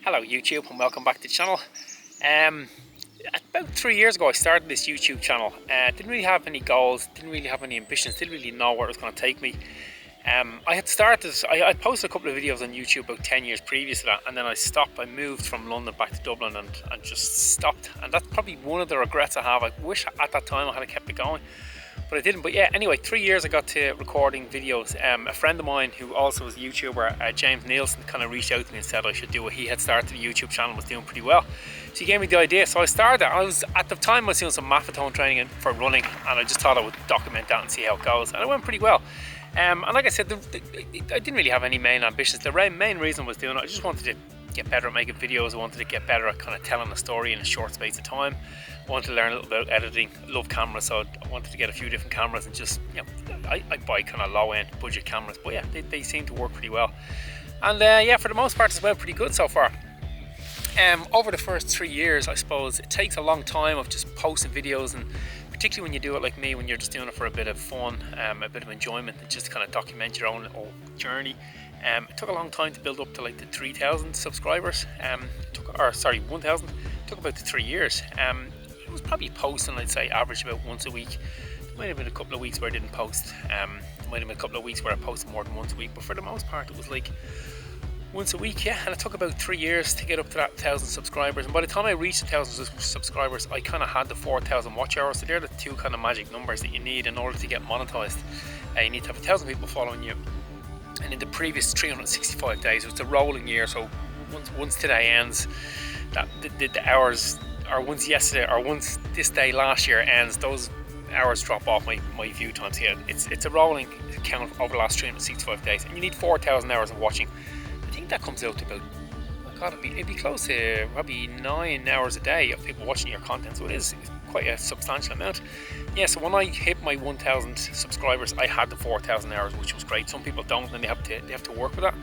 Hello YouTube and welcome back to the channel. About 3 years ago I started this YouTube channel. Didn't really have any goals, didn't really have any ambitions, didn't really know where it was going to take me. I posted a couple of videos on YouTube about 10 years previous to that, and then I stopped. I moved from London back to Dublin and just stopped, and that's probably one of the regrets I have. I wish at that time I had kept it going, but I didn't. But yeah, anyway, 3 years I got to recording videos. A friend of mine who also was a YouTuber, James Nielsen, kind of reached out to me and said I should do it. He had started a YouTube channel, was doing pretty well, so he gave me the idea. So I started. At the time I was doing some marathon training for running, and I just thought I would document that and see how it goes, and it went pretty well. And like I said, I didn't really have any main ambitions. The main reason was doing it, I just wanted to get better at making videos. I wanted to get better at kind of telling a story in a short space of time. I wanted to learn a little bit about editing. I love cameras, so I wanted to get a few different cameras and just, you know, I buy kind of low-end budget cameras, but yeah, they seem to work pretty well. And yeah, for the most part, it's went pretty good so far. Over the first 3 years, I suppose, it takes a long time of just posting videos, and particularly when you do it like me, when you're just doing it for a bit of fun, a bit of enjoyment, and just kind of document your own little journey. It took a long time to build up to like the 3,000 subscribers. 1,000. It took about 3 years. It was probably posting, I'd say, average about once a week. There might have been a couple of weeks where I didn't post. There might have been a couple of weeks where I posted more than once a week, but for the most part, it was like once a week, yeah. And it took about 3 years to get up to that 1,000 subscribers. And by the time I reached 1,000 subscribers, I kind of had the 4,000 watch hours. So they're the two kind of magic numbers that you need in order to get monetized. You need to have 1,000 people following you. And in the previous 365 days, it was a rolling year. So once today ends, that the hours, or once yesterday, or once this day last year ends, those hours drop off my view times here. It's a rolling count over the last 365 days, and you need 4,000 hours of watching. I think that comes out to about, it'd be close to probably 9 hours a day of people watching your content, so it is quite a substantial amount. Yeah, so when I hit my 1,000 subscribers, I had the 4,000 hours, which was great. Some people don't, and they have to work with that.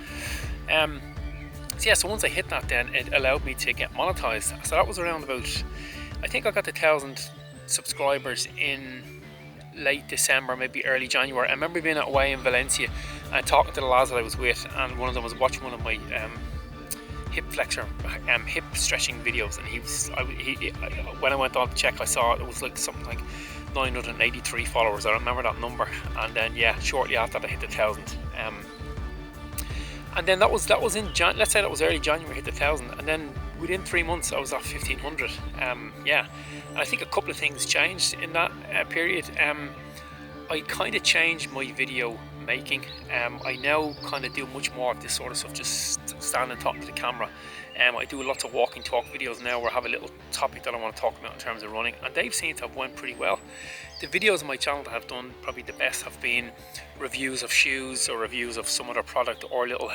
So yeah, so once I hit that, then it allowed me to get monetized. So that was around about, I think I got the 1,000 subscribers in late December, maybe early January. I remember being away in Valencia and talking to the lads that I was with, and one of them was watching one of my hip stretching videos, and when I went on to check, I saw it was like something like 983 followers. I remember that number. And then yeah, shortly after that I hit the 1,000. And then that was in let's say that was early January, hit the 1,000, and then within 3 months I was at 1,500. Yeah, and I think a couple of things changed in that period. I kind of changed my video making. I now kind of do much more of this sort of stuff, just stand and talk to the camera. I do lots of walking talk videos now where I have a little topic that I want to talk about in terms of running, and they've seemed to have went pretty well. The videos on my channel that have done probably the best have been reviews of shoes or reviews of some other product, or little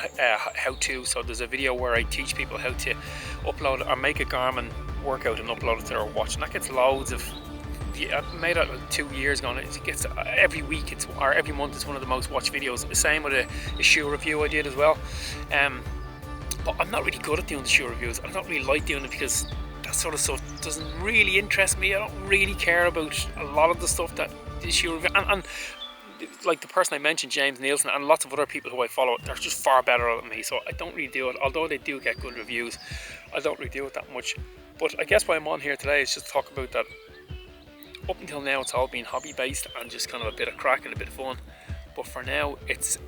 how-to. So there's a video where I teach people how to upload or make a Garmin workout and upload it to their watch, and that gets loads of. I made it 2 years ago, and it gets every week, or every month, it's one of the most watched videos. The same with a shoe review I did as well. But I'm not really good at doing the shoe reviews. I don't really like doing it because that sort of stuff doesn't really interest me. I don't really care about a lot of the stuff that the shoe review, and like the person I mentioned, James Nielsen, and lots of other people who I follow, they're just far better at me. So I don't really do it. Although they do get good reviews, I don't really do it that much. But I guess why I'm on here today is just to talk about that. Up until now, it's all been hobby based and just kind of a bit of crack and a bit of fun. But for now,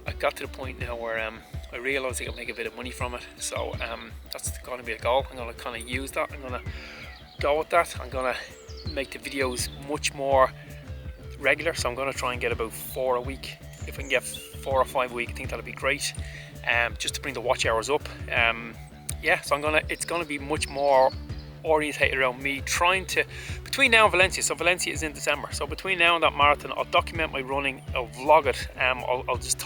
I got to the point now where I realise I can make a bit of money from it. So that's going to be a goal. I'm going to kind of use that. I'm going to go with that. I'm going to make the videos much more regular. So I'm going to try and get about 4 a week. If I can get 4 or 5 a week, I think that'll be great. Just to bring the watch hours up. Yeah, so it's going to be much more orientated around me trying to, between now and Valencia. So Valencia is in December, so between now and that marathon, I'll document my running, I'll vlog it. I'll just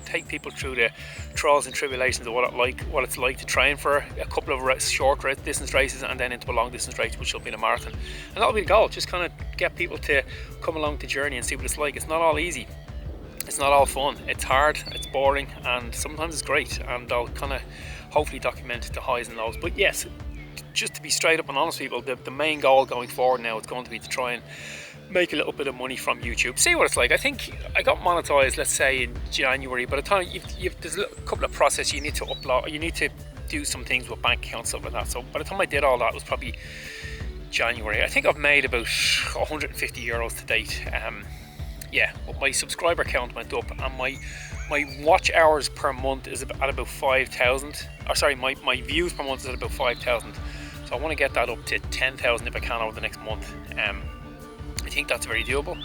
take people through the trials and tribulations of what it's like to train for a couple of short distance races and then into a long distance race, which will be the marathon. And that'll be the goal, just kind of get people to come along the journey and see what it's like. It's not all easy, it's not all fun, it's hard, it's boring, and sometimes it's great, and I'll kind of hopefully document the highs and lows. But yes, just to be straight up and honest, people, the main goal going forward now is going to be to try and make a little bit of money from YouTube. See what it's like. I think I got monetized, let's say in January. By the time there's a couple of processes you need to upload, you need to do some things with bank accounts, stuff like that. So by the time I did all that, it was probably January. I think I've made about 150 euros to date. Yeah, but my subscriber count went up, and my watch hours per month is at about 5,000. Or sorry, my views per month is at about 5,000. So I want to get that up to 10,000 if I can over the next month. I think that's very doable.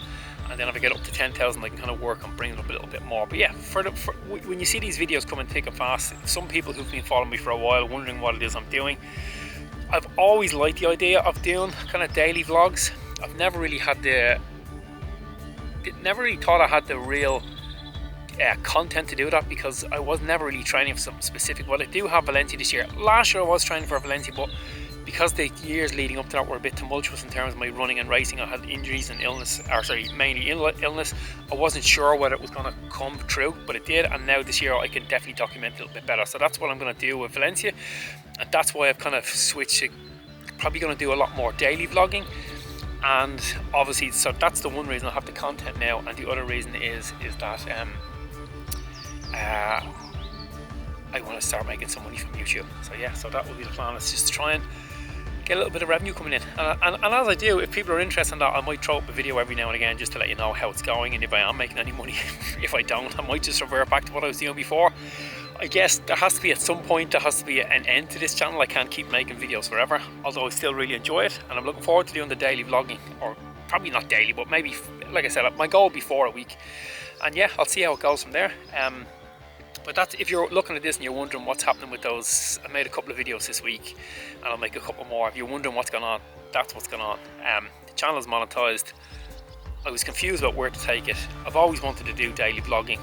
And then if I get up to 10,000, I can kind of work on bringing it up a little bit more. But yeah, when you see these videos coming thick and fast, some people who've been following me for a while, wondering what it is I'm doing. I've always liked the idea of doing kind of daily vlogs. I've never really had never really thought I had the real content to do that, because I was never really training for something specific. Well, I do have Valencia this year. Last year I was training for Valencia, but because the years leading up to that were a bit tumultuous in terms of my running and racing, I had injuries and illness, or sorry, mainly illness. I wasn't sure whether it was going to come true, but it did, and now this year I can definitely document it a little bit better. So that's what I'm going to do with Valencia, and that's why I've kind of switched to probably going to do a lot more daily vlogging. And obviously, so that's the one reason I have the content now, and the other reason is that I want to start making some money from YouTube. So yeah, so that will be the plan. It's just to try and get a little bit of revenue coming in, and as I do, if people are interested in that, I might throw up a video every now and again just to let you know how it's going, and if I am making any money. If I don't, I might just revert back to what I was doing before. I guess there has to be, at some point, there has to be an end to this channel. I can't keep making videos forever, although I still really enjoy it, and I'm looking forward to doing the daily vlogging, or probably not daily, but maybe, like I said, my goal would be 4 a week, and yeah, I'll see how it goes from there. But that's, if you're looking at this and you're wondering what's happening with those, I made a couple of videos this week, and I'll make a couple more. If you're wondering what's going on, that's what's going on. The channel is monetized. I was confused about where to take it. I've always wanted to do daily vlogging.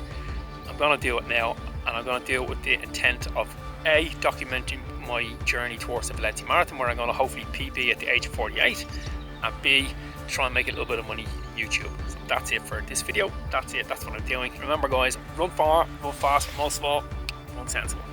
I'm going to do it now, and I'm going to do it with the intent of A, documenting my journey towards the Valencia Marathon, where I'm going to hopefully PB at the age of 48, and B, try and make a little bit of money YouTube. So that's it for this video. That's it. That's what I'm doing. Remember, guys, run far, run fast, but most of all, run sensible.